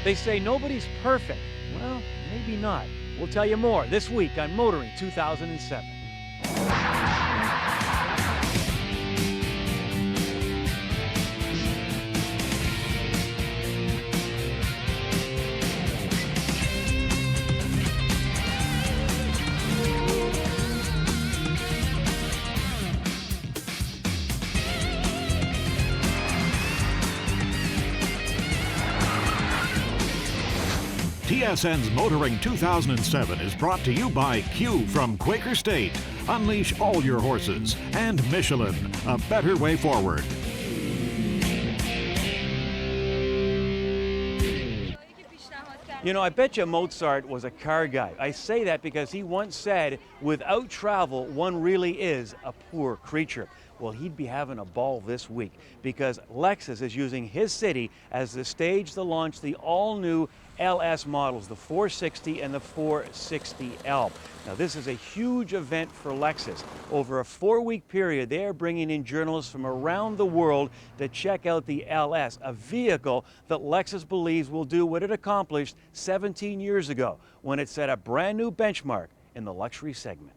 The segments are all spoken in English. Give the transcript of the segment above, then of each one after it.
They say nobody's perfect. Well, maybe not. We'll tell you more this week on Motoring 2007. TSN's Motoring 2007 is brought to you by Q from Quaker State. Unleash all your horses. And Michelin, a better way forward. You know, I bet you Mozart was a car guy. I say that because he once said, without travel, one really is a poor creature. Well, he'd be having a ball this week because Lexus is using his city as the stage to launch the all-new LS models, the 460 and the 460L. Now, this is a huge event for Lexus. Over a 4-week period, they are bringing in journalists from around the world to check out the LS, a vehicle that Lexus believes will do what it accomplished 17 years ago when it set a brand new benchmark in the luxury segment.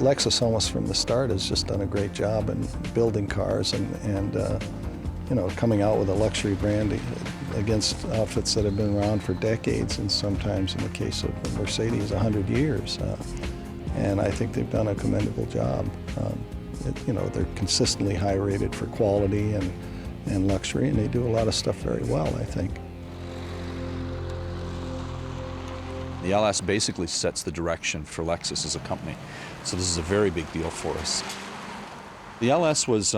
Lexus almost from the start has just done a great job in building cars and you know, coming out with a luxury brand against outfits that have been around for decades, and sometimes in the case of Mercedes 100 years. And I think they've done a commendable job. You know, they're consistently high rated for quality and luxury, and they do a lot of stuff very well, I think. The LS basically sets the direction for Lexus as a company. So this is a very big deal for us. The LS was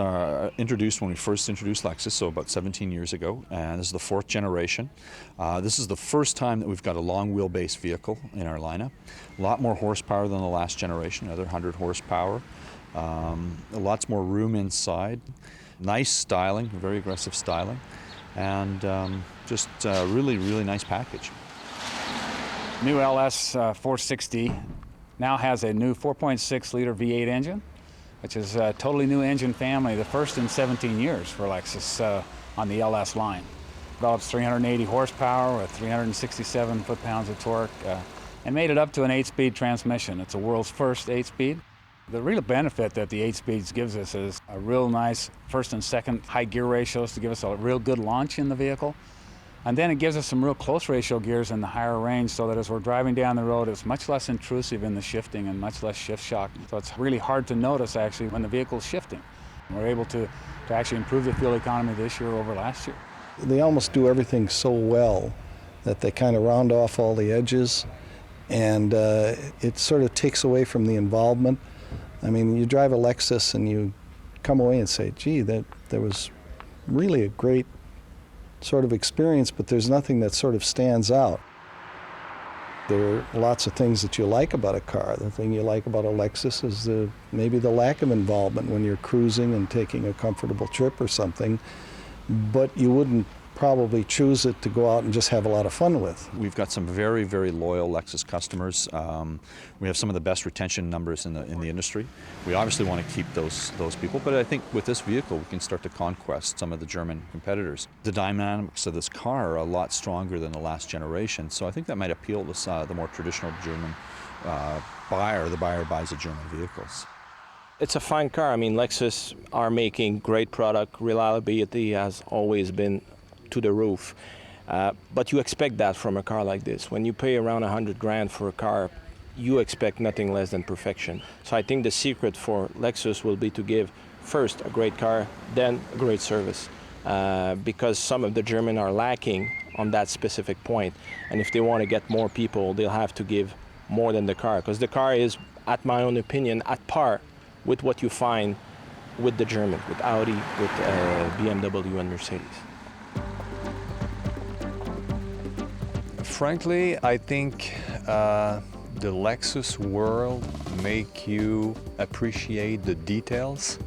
introduced when we first introduced Lexus, so about 17 years ago, and this is the 4th generation. This is the first time that we've got a long wheelbase vehicle in our lineup. A lot more horsepower than the last generation, another 100 horsepower. Lots more room inside. Nice styling, very aggressive styling, and just really, really nice package. New LS 460 now has a new 4.6-liter V8 engine, which is a totally new engine family, the first in 17 years for Lexus on the LS line. Develops 380 horsepower with 367 foot-pounds of torque and made it up to an 8-speed transmission. It's a world's first 8-speed. The real benefit that the 8-speeds gives us is a real nice first and second high gear ratios to give us a real good launch in the vehicle. And then it gives us some real close ratio gears in the higher range so that as we're driving down the road, it's much less intrusive in the shifting and much less shift shock. So it's really hard to notice actually when the vehicle's shifting. We're able to actually improve the fuel economy this year over last year. They almost do everything so well that they kind of round off all the edges, and it sort of takes away from the involvement. I mean, you drive a Lexus and you come away and say, gee, that was really a great sort of experience, but there's nothing that sort of stands out. There are lots of things that you like about a car. The thing you like about a Lexus is maybe the lack of involvement when you're cruising and taking a comfortable trip or something, but you wouldn't probably choose it to go out and just have a lot of fun with. We've got some very, very loyal Lexus customers. We have some of the best retention numbers in the industry. We obviously want to keep those people, but I think with this vehicle we can start to conquest some of the German competitors. The dynamics of this car are a lot stronger than the last generation, so I think that might appeal to the more traditional German buyer. The buyer buys the German vehicles. It's a fine car. I mean, Lexus are making great product. Reliability has always been to the roof. But you expect that from a car like this. When you pay around 100 grand for a car, you expect nothing less than perfection. So I think the secret for Lexus will be to give first a great car, then a great service. Because some of the Germans are lacking on that specific point. And if they want to get more people, they'll have to give more than the car. Because the car is, at my own opinion, at par with what you find with the German, with Audi, with BMW and Mercedes. Frankly, I think the Lexus world make you appreciate the details.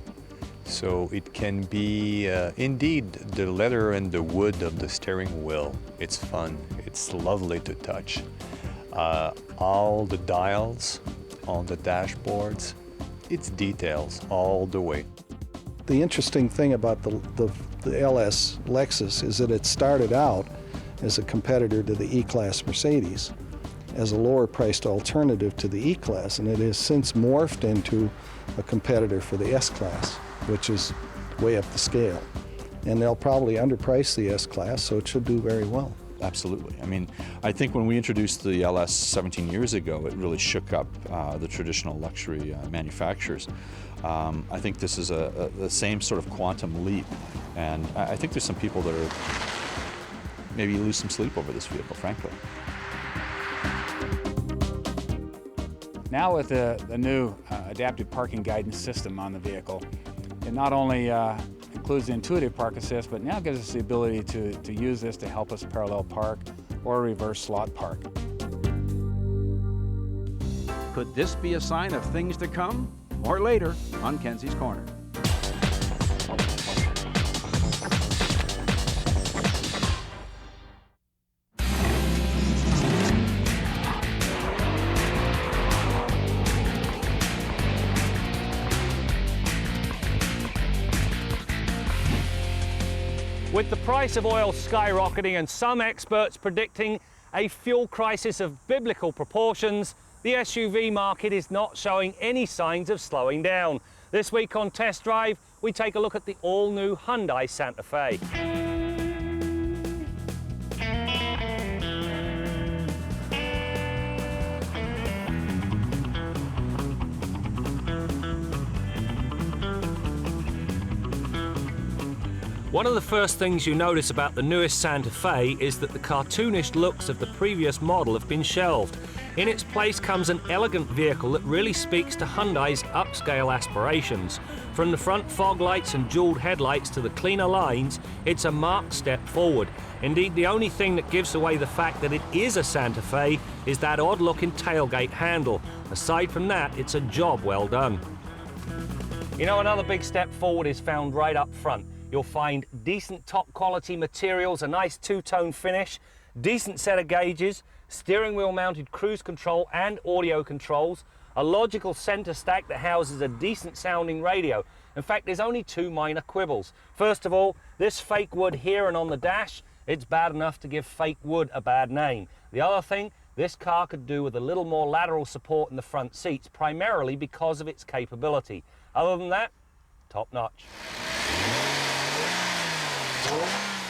So it can be indeed the leather and the wood of the steering wheel. It's fun, it's lovely to touch. All the dials on the dashboards, it's details all the way. The interesting thing about the LS Lexus is that it started out as a competitor to the E-Class Mercedes, as a lower priced alternative to the E-Class, and it has since morphed into a competitor for the S-Class, which is way up the scale. And they'll probably underprice the S-Class, so it should do very well. Absolutely. I mean, I think when we introduced the LS 17 years ago, it really shook up the traditional luxury manufacturers. I think this is the same sort of quantum leap, and I think there's some people that are maybe lose some sleep over this vehicle, frankly. Now with the new adaptive parking guidance system on the vehicle, it not only includes the intuitive park assist, but now gives us the ability to use this to help us parallel park or reverse slot park. Could this be a sign of things to come? More later on Kenzie's Corner. With the price of oil skyrocketing and some experts predicting a fuel crisis of biblical proportions, the SUV market is not showing any signs of slowing down. This week on Test Drive, we take a look at the all-new Hyundai Santa Fe. One of the first things you notice about the newest Santa Fe is that the cartoonish looks of the previous model have been shelved. In its place comes an elegant vehicle that really speaks to Hyundai's upscale aspirations. From the front fog lights and jeweled headlights to the cleaner lines, it's a marked step forward. Indeed, the only thing that gives away the fact that it is a Santa Fe is that odd-looking tailgate handle. Aside from that, it's a job well done. You know, another big step forward is found right up front. You'll find decent top quality materials, a nice two-tone finish, decent set of gauges, steering wheel mounted cruise control and audio controls, a logical center stack that houses a decent sounding radio. In fact, there's only two minor quibbles. First of all, this fake wood here and on the dash, it's bad enough to give fake wood a bad name. The other thing, this car could do with a little more lateral support in the front seats, primarily because of its capability. Other than that, top notch.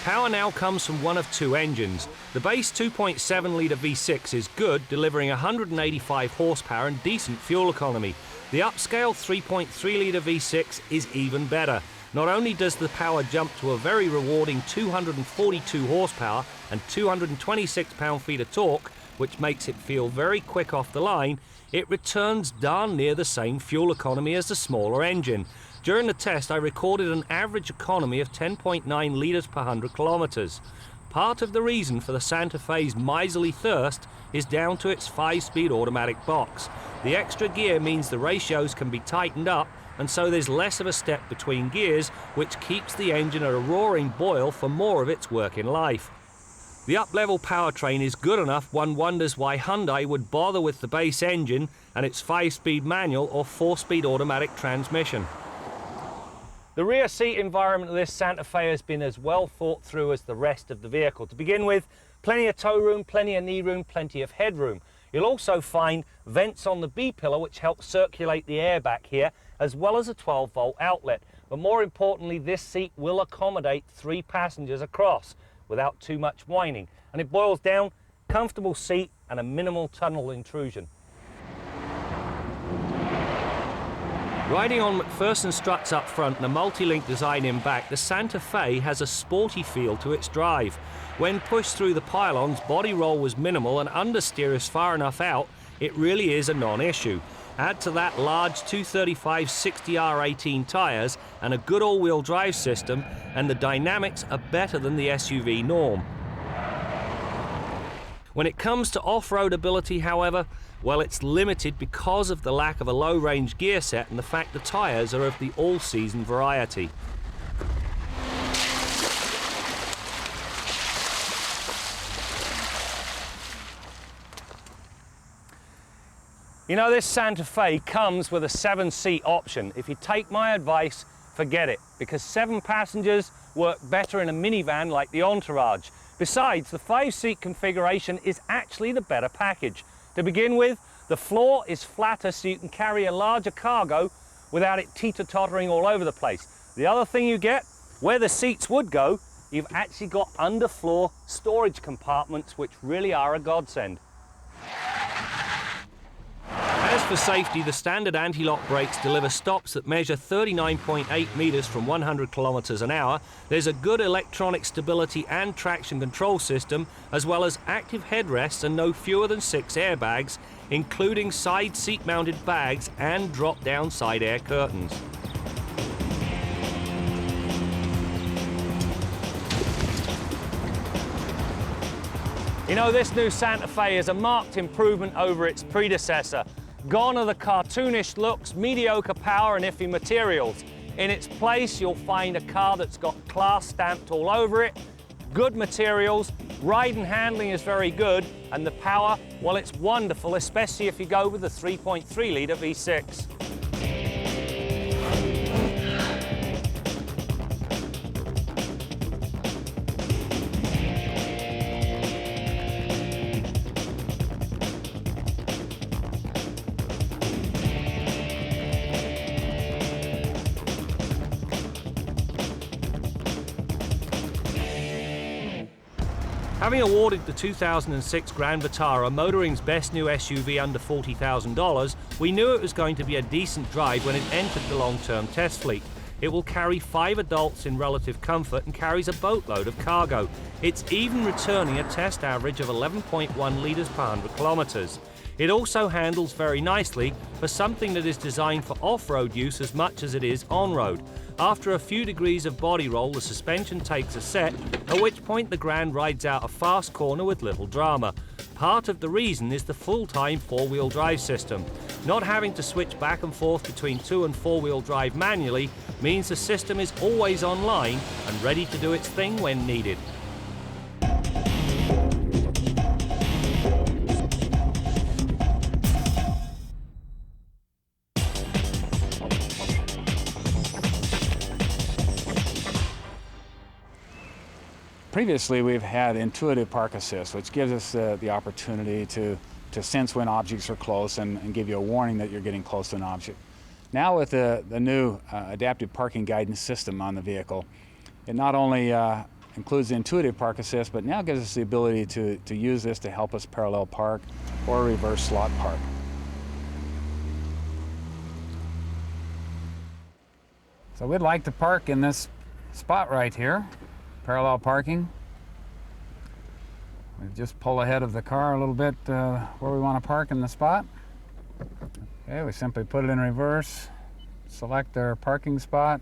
Power now comes from one of two engines. The base 2.7-litre V6 is good, delivering 185 horsepower and decent fuel economy. The upscale 3.3-litre V6 is even better. Not only does the power jump to a very rewarding 242 horsepower and 226 pound-feet of torque, which makes it feel very quick off the line, it returns darn near the same fuel economy as the smaller engine. During the test, I recorded an average economy of 10.9 litres per 100 kilometres. Part of the reason for the Santa Fe's miserly thirst is down to its 5-speed automatic box. The extra gear means the ratios can be tightened up, and so there's less of a step between gears, which keeps the engine at a roaring boil for more of its working life. The up-level powertrain is good enough one wonders why Hyundai would bother with the base engine and its 5-speed manual or 4-speed automatic transmission. The rear seat environment of this Santa Fe has been as well thought through as the rest of the vehicle. To begin with, plenty of toe room, plenty of knee room, plenty of headroom. You'll also find vents on the B-pillar which help circulate the air back here, as well as a 12-volt outlet. But more importantly, this seat will accommodate 3 passengers across without too much whining. And it boils down, comfortable seat and a minimal tunnel intrusion. Riding on McPherson struts up front and a multi-link design in back, the Santa Fe has a sporty feel to its drive. When pushed through the pylons, body roll was minimal and understeer is far enough out, it really is a non-issue. Add to that large 235 60R18 tyres and a good all-wheel drive system, and the dynamics are better than the SUV norm. When it comes to off-road ability, however, well, it's limited because of the lack of a low-range gear set and the fact the tyres are of the all-season variety. You know, this Santa Fe comes with a 7-seat option. If you take my advice, forget it, because 7 passengers work better in a minivan like the Entourage. Besides, the 5-seat configuration is actually the better package. To begin with, the floor is flatter so you can carry a larger cargo without it teeter-tottering all over the place. The other thing you get, where the seats would go, you've actually got underfloor storage compartments, which really are a godsend. As for safety, the standard anti-lock brakes deliver stops that measure 39.8 meters from 100 kilometers an hour. There's a good electronic stability and traction control system, as well as active headrests and no fewer than 6 airbags, including side seat-mounted bags and drop-down side air curtains. You know, this new Santa Fe is a marked improvement over its predecessor. Gone are the cartoonish looks, mediocre power and iffy materials. In its place, you'll find a car that's got class stamped all over it, good materials, ride and handling is very good, and the power, well, it's wonderful, especially if you go with the 3.3-litre V6. Having awarded the 2006 Grand Vitara Motoring's best new SUV under $40,000, we knew it was going to be a decent drive when it entered the long-term test fleet. It will carry 5 adults in relative comfort and carries a boatload of cargo. It's even returning a test average of 11.1 litres per 100 kilometres. It also handles very nicely for something that is designed for off-road use as much as it is on-road. After a few degrees of body roll, the suspension takes a set, at which point the Grand rides out a fast corner with little drama. Part of the reason is the full-time 4-wheel drive system. Not having to switch back and forth between 2- and 4-wheel drive manually means the system is always online and ready to do its thing when needed. Previously, we've had intuitive park assist, which gives us the opportunity to sense when objects are close and give you a warning that you're getting close to an object. Now with the new adaptive parking guidance system on the vehicle, it not only includes the intuitive park assist, but now gives us the ability to use this to help us parallel park or reverse slot park. So we'd like to park in this spot right here. Parallel parking. We just pull ahead of the car a little bit where we want to park in the spot. Okay, we simply put it in reverse, select our parking spot.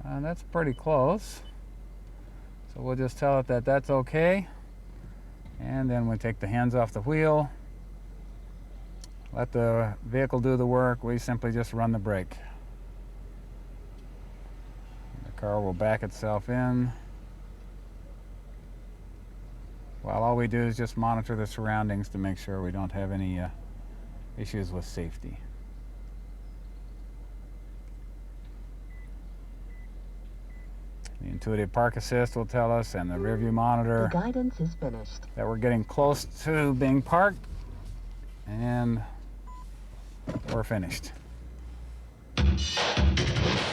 That's pretty close. So we'll just tell it that that's okay. And then we take the hands off the wheel, let the vehicle do the work. We simply just run the brake. The car will back itself in. Well, all we do is just monitor the surroundings to make sure we don't have any issues with safety. The intuitive park assist will tell us, and the rear view monitor, the guidance is finished, that we're getting close to being parked, and we're finished.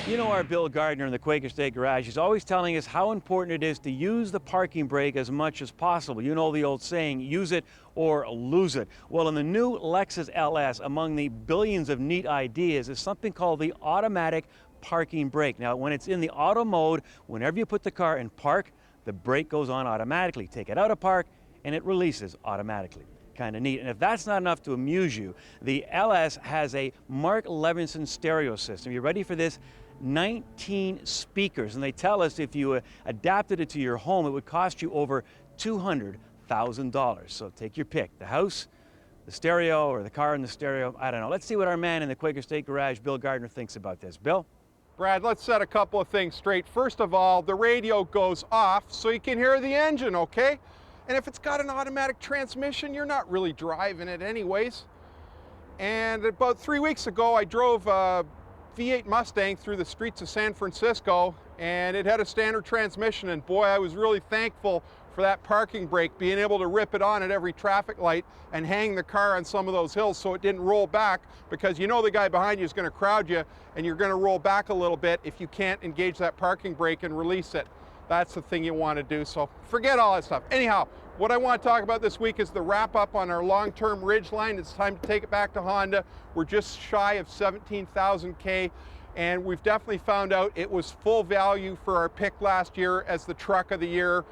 You know, our Bill Gardner in the Quaker State Garage is always telling us how important it is to use the parking brake as much as possible. You know the old saying, use it or lose it. Well, in the new Lexus LS, among the billions of neat ideas is something called the automatic parking brake. Now, when it's in the auto mode, whenever you put the car in park, the brake goes on automatically. Take it out of park, and it releases automatically. Kind of neat. And if that's not enough to amuse you, the LS has a Mark Levinson stereo system. You ready for this? 19 speakers, and they tell us if you adapted it to your home, it would cost you over $200,000. $1,000. So take your pick, the house, the stereo, or the car and the stereo. I don't know. Let's see what our man in the Quaker State Garage, Bill Gardner, thinks about this. Bill? Brad, let's set a couple of things straight. First of all, the radio goes off so you can hear the engine, okay? And if it's got an automatic transmission, you're not really driving it anyways. And about 3 weeks ago, I drove a V8 Mustang through the streets of San Francisco, and it had a standard transmission, and boy, I was really thankful for that parking brake, being able to rip it on at every traffic light and hang the car on some of those hills so it didn't roll back, because you know the guy behind you is going to crowd you and you're going to roll back a little bit if you can't engage that parking brake and release it. That's the thing you want to do, so forget all that stuff. Anyhow, what I want to talk about this week is the wrap up on our long-term Ridgeline. It's time to take it back to Honda. We're just shy of 17,000 K, and we've definitely found out it was full value for our pick last year as the truck of the year.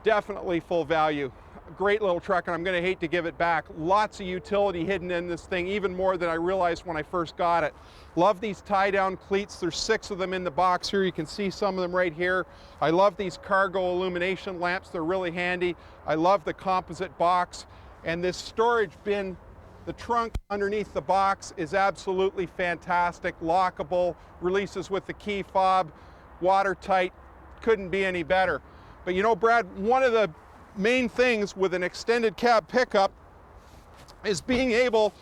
Definitely full value. Great little truck, and I'm going to hate to give it back. Lots of utility hidden in this thing, even more than I realized when I first got it. Love these tie-down cleats. There's 6 of them in the box here. You can see some of them right here. I love these cargo illumination lamps. They're really handy. I love the composite box. And this storage bin, the trunk underneath the box, is absolutely fantastic. Lockable, releases with the key fob, watertight. Couldn't be any better. But you know, Brad, one of the main things with an extended cab pickup is being able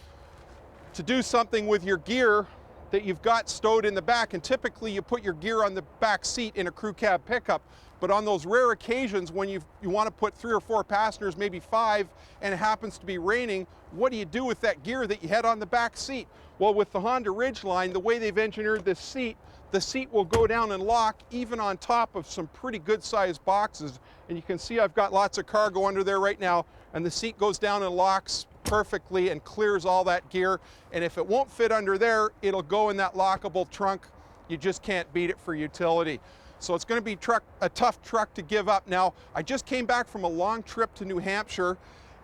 to do something with your gear that you've got stowed in the back. And typically you put your gear on the back seat in a crew cab pickup. But on those rare occasions when you want to put 3 or 4 passengers, maybe 5, and it happens to be raining, what do you do with that gear that you had on the back seat? Well, with the Honda Ridgeline, the way they've engineered this seat, the seat will go down and lock even on top of some pretty good sized boxes. And you can see I've got lots of cargo under there right now, and the seat goes down and locks perfectly and clears all that gear. And if it won't fit under there, it'll go in that lockable trunk. You just can't beat it for utility. So it's going to be a tough truck to give up. Now, I just came back from a long trip to New Hampshire,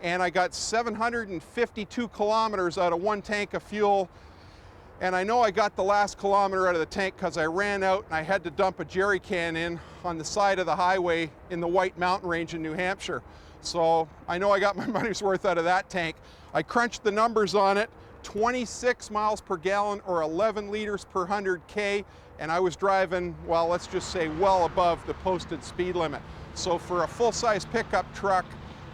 and I got 752 kilometers out of 1 tank of fuel. And I know I got the last kilometer out of the tank because I ran out and I had to dump a jerry can in on the side of the highway in the White Mountain Range in New Hampshire. So I know I got my money's worth out of that tank. I crunched the numbers on it, 26 miles per gallon or 11 liters per 100 K, and I was driving, well, let's just say well above the posted speed limit. So for a full-size pickup truck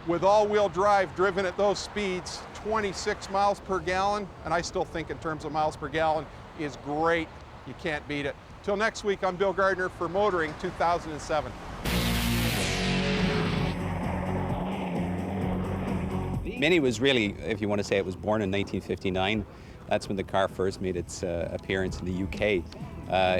with all-wheel drive driven at those speeds, 26 miles per gallon, and I still think in terms of miles per gallon, is great. You can't beat it. Till next week, I'm Bill Gardner for Motoring 2007. Mini was really, if you want to say, it was born in 1959. That's when the car first made its appearance in the UK.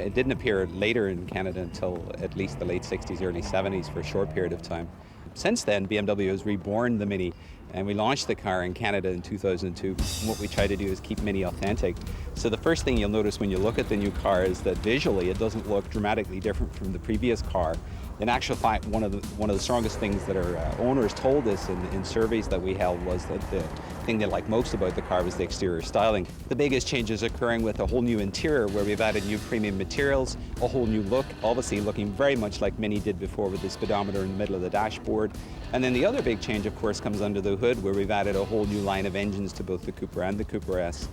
It didn't appear later in Canada until at least the late 60s, early 70s for a short period of time. Since then, BMW has reborn the Mini, and we launched the car in Canada in 2002. And what we try to do is keep Mini authentic. So the first thing you'll notice when you look at the new car is that visually it doesn't look dramatically different from the previous car. In actual fact, one of the strongest things that our owners told us in surveys that we held was that the thing they liked most about the car was the exterior styling. The biggest change is occurring with a whole new interior where we've added new premium materials, a whole new look, obviously looking very much like Mini did before with the speedometer in the middle of the dashboard. And then the other big change, of course, comes under the hood where we've added a whole new line of engines to both the Cooper and the Cooper S.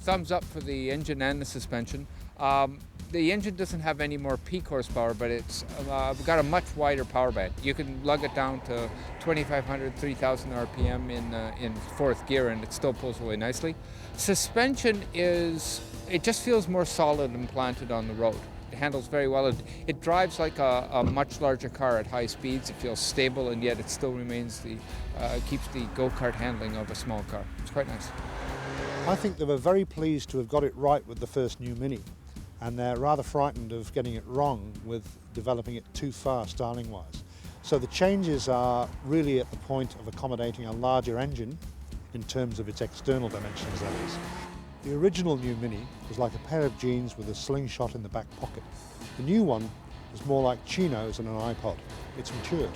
Thumbs up for the engine and the suspension. The engine doesn't have any more peak horsepower, but it's got a much wider power band. You can lug it down to 2,500, 3,000 RPM in 4th gear, and it still pulls away nicely. Suspension it just feels more solid and planted on the road. It handles very well. It drives like a much larger car at high speeds. It feels stable, and yet it still remains keeps the go-kart handling of a small car. It's quite nice. I think they were very pleased to have got it right with the first new Mini, and they're rather frightened of getting it wrong with developing it too far styling-wise. So the changes are really at the point of accommodating a larger engine in terms of its external dimensions, that is. The original new Mini was like a pair of jeans with a slingshot in the back pocket. The new one is more like chinos and an iPod. It's matured.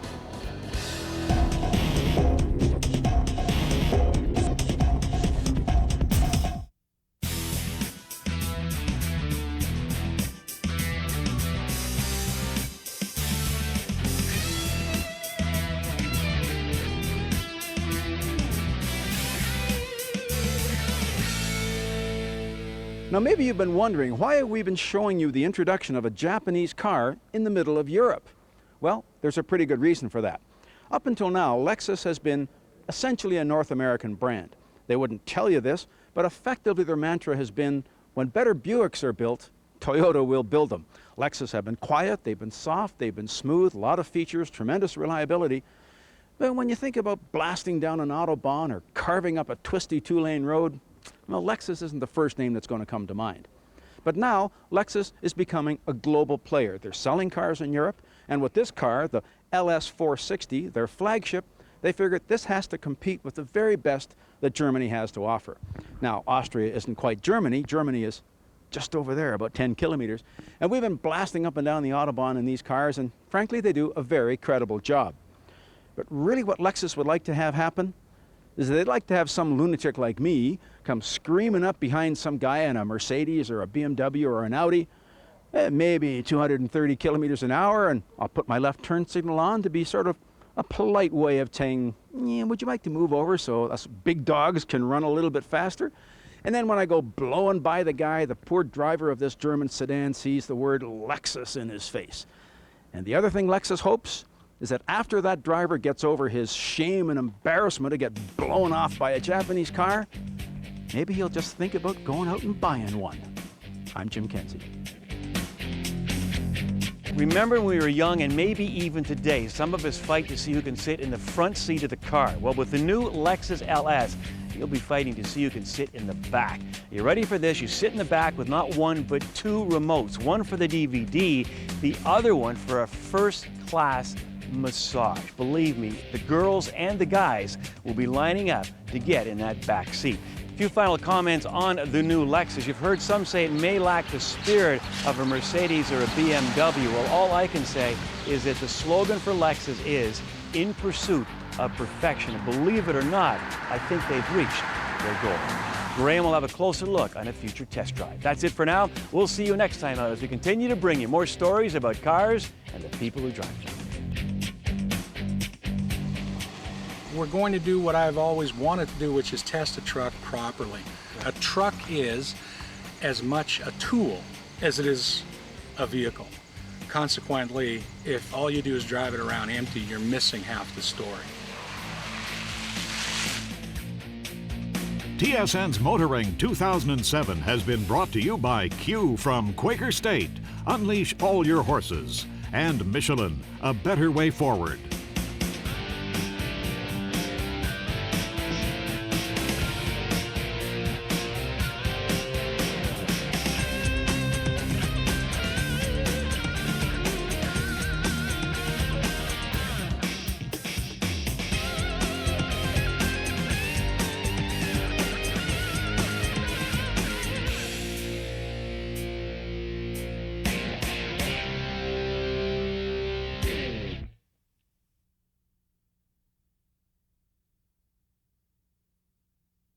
Now maybe you've been wondering, why have we been showing you the introduction of a Japanese car in the middle of Europe? Well, there's a pretty good reason for that. Up until now, Lexus has been essentially a North American brand. They wouldn't tell you this, but effectively their mantra has been, when better Buicks are built, Toyota will build them. Lexus have been quiet, they've been soft, they've been smooth, a lot of features, tremendous reliability. But when you think about blasting down an Autobahn or carving up a twisty two-lane road, well, Lexus isn't the first name that's going to come to mind. But now, Lexus is becoming a global player. They're selling cars in Europe, and with this car, the LS 460, their flagship, they figured this has to compete with the very best that Germany has to offer. Now, Austria isn't quite Germany. Germany is just over there, about 10 kilometers. And we've been blasting up and down the Autobahn in these cars, and frankly, they do a very credible job. But really what Lexus would like to have happen is they'd like to have some lunatic like me come screaming up behind some guy in a Mercedes or a BMW or an Audi, maybe 230 kilometers an hour, and I'll put my left turn signal on to be sort of a polite way of saying, yeah, would you like to move over so us big dogs can run a little bit faster? And then when I go blowing by the guy, the poor driver of this German sedan sees the word Lexus in his face. And the other thing Lexus hopes is that after that driver gets over his shame and embarrassment to get blown off by a Japanese car, maybe he'll just think about going out and buying one. I'm Jim Kenzie. Remember when we were young, and maybe even today, some of us fight to see who can sit in the front seat of the car. Well, with the new Lexus LS, you'll be fighting to see who can sit in the back. You ready for this? You sit in the back with not one, but two remotes. One for the DVD, the other one for a first-class massage. Believe me, the girls and the guys will be lining up to get in that back seat. A few final comments on the new Lexus. You've heard some say it may lack the spirit of a Mercedes or a BMW. Well, all I can say is that the slogan for Lexus is in pursuit of perfection. And believe it or not, I think they've reached their goal. Graham will have a closer look on a future test drive. That's it for now. We'll see you next time out as we continue to bring you more stories about cars and the people who drive them. We're going to do what I've always wanted to do, which is test a truck properly. A truck is as much a tool as it is a vehicle. Consequently, if all you do is drive it around empty, you're missing half the story. TSN's Motoring 2007 has been brought to you by Q from Quaker State. Unleash all your horses. And Michelin, a better way forward.